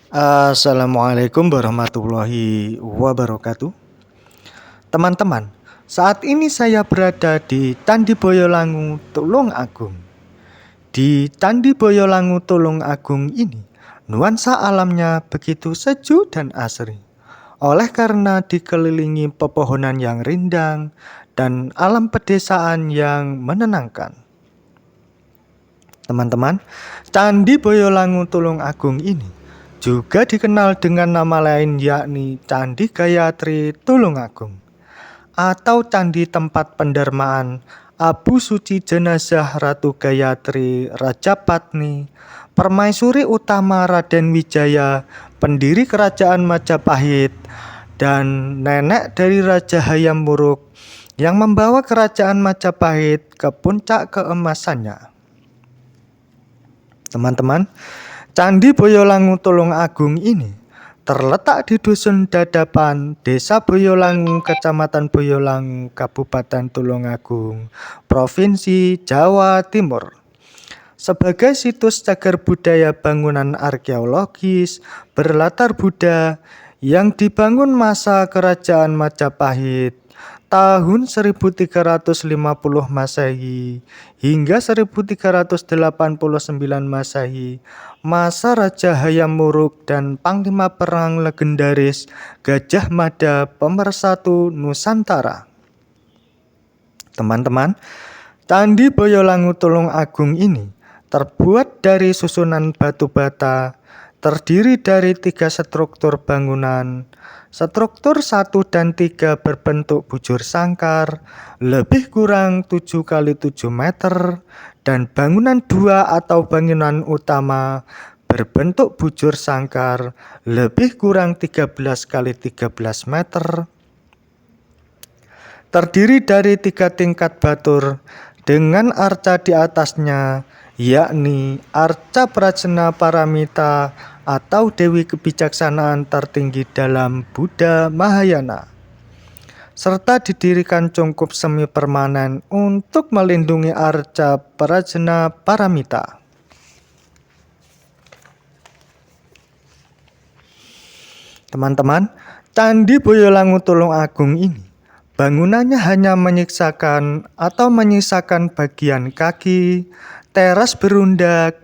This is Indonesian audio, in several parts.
Assalamualaikum warahmatullahi wabarakatuh. Teman-teman, saat ini saya berada di Candi Boyolangu Tulung Agung. Di Candi Boyolangu Tulung Agung ini, nuansa alamnya begitu sejuk dan asri. Oleh karena dikelilingi pepohonan yang rindang dan alam pedesaan yang menenangkan. Teman-teman, Candi Boyolangu Tulung Agung ini juga dikenal dengan nama lain yakni Candi Gayatri Tulungagung atau candi tempat pendermaan Abu Suci Jenazah Ratu Gayatri Rajapatni, permaisuri utama Raden Wijaya, pendiri kerajaan Majapahit, dan nenek dari Raja Hayam Wuruk yang membawa kerajaan Majapahit ke puncak keemasannya. Teman-teman, Candi Boyolangu Tulung Agung ini terletak di Dusun Dadapan, Desa Boyolangu, Kecamatan Boyolangu, Kabupaten Tulungagung, Provinsi Jawa Timur. Sebagai situs cagar budaya bangunan arkeologis berlatar Buddha yang dibangun masa Kerajaan Majapahit tahun 1350 Masehi hingga 1389 Masehi, masa Raja Hayam Wuruk dan Panglima Perang legendaris Gajah Mada Pemersatu Nusantara. Teman-teman, Candi Boyolangu Tulung Agung ini terbuat dari susunan batu bata, terdiri dari 3 struktur bangunan. Struktur 1 dan 3 berbentuk bujur sangkar, lebih kurang 7 kali 7 meter, dan bangunan 2 atau bangunan utama berbentuk bujur sangkar, lebih kurang 13 kali 13 meter. Terdiri dari 3 tingkat batur dengan arca di atasnya, yakni arca Prajna Paramita atau Dewi Kebijaksanaan tertinggi dalam Buddha Mahayana, serta didirikan cungkup semi permanen untuk melindungi arca Prajna Paramita. Teman-teman, Candi Boyolangu Tulung Agung ini bangunannya hanya menyisakan bagian kaki, teras berundak,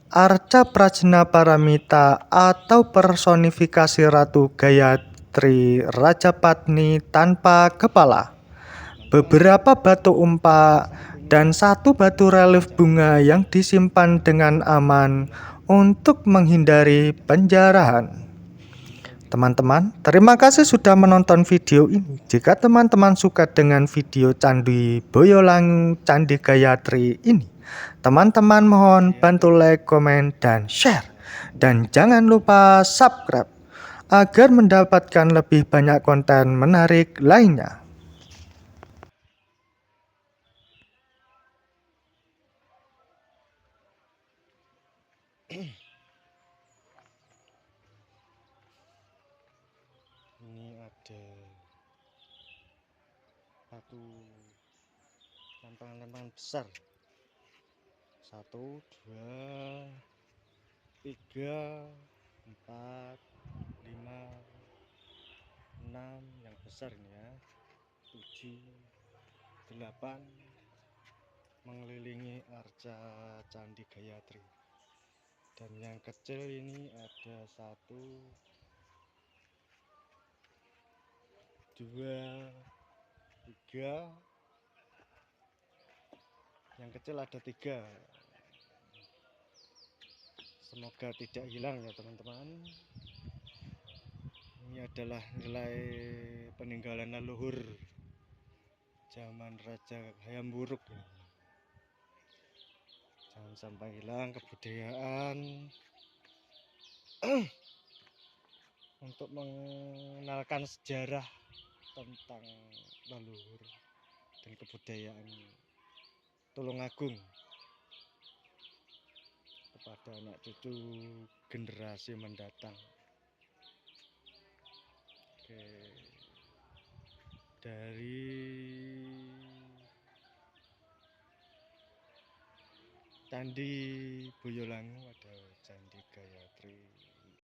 arca Prajna Paramita atau personifikasi Ratu Gayatri Rajapatni tanpa kepala, beberapa batu umpak, dan 1 batu relief bunga yang disimpan dengan aman untuk menghindari penjarahan. Teman-teman, terima kasih sudah menonton video ini. Jika teman-teman suka dengan video Candi Boyolangu Candi Gayatri ini, teman-teman mohon bantu like, komen, dan share. Dan jangan lupa subscribe agar mendapatkan lebih banyak konten menarik lainnya. Ini ada satu tantangan besar. 1, 2, 3, 4, 5, 6 yang besar ini ya, 7, 8 mengelilingi arca Candi Gayatri, dan yang kecil ini ada 1, 2, 3, yang kecil ada 3. Semoga tidak hilang ya teman-teman. Ini adalah nilai peninggalan leluhur zaman Raja Hayam Wuruk. Jangan sampai hilang kebudayaan. Untuk mengenalkan sejarah tentang leluhur dan kebudayaan Tulungagung kepada anak cucu generasi mendatang. Oke, dari Candi Boyolangu ada Candi Gayatri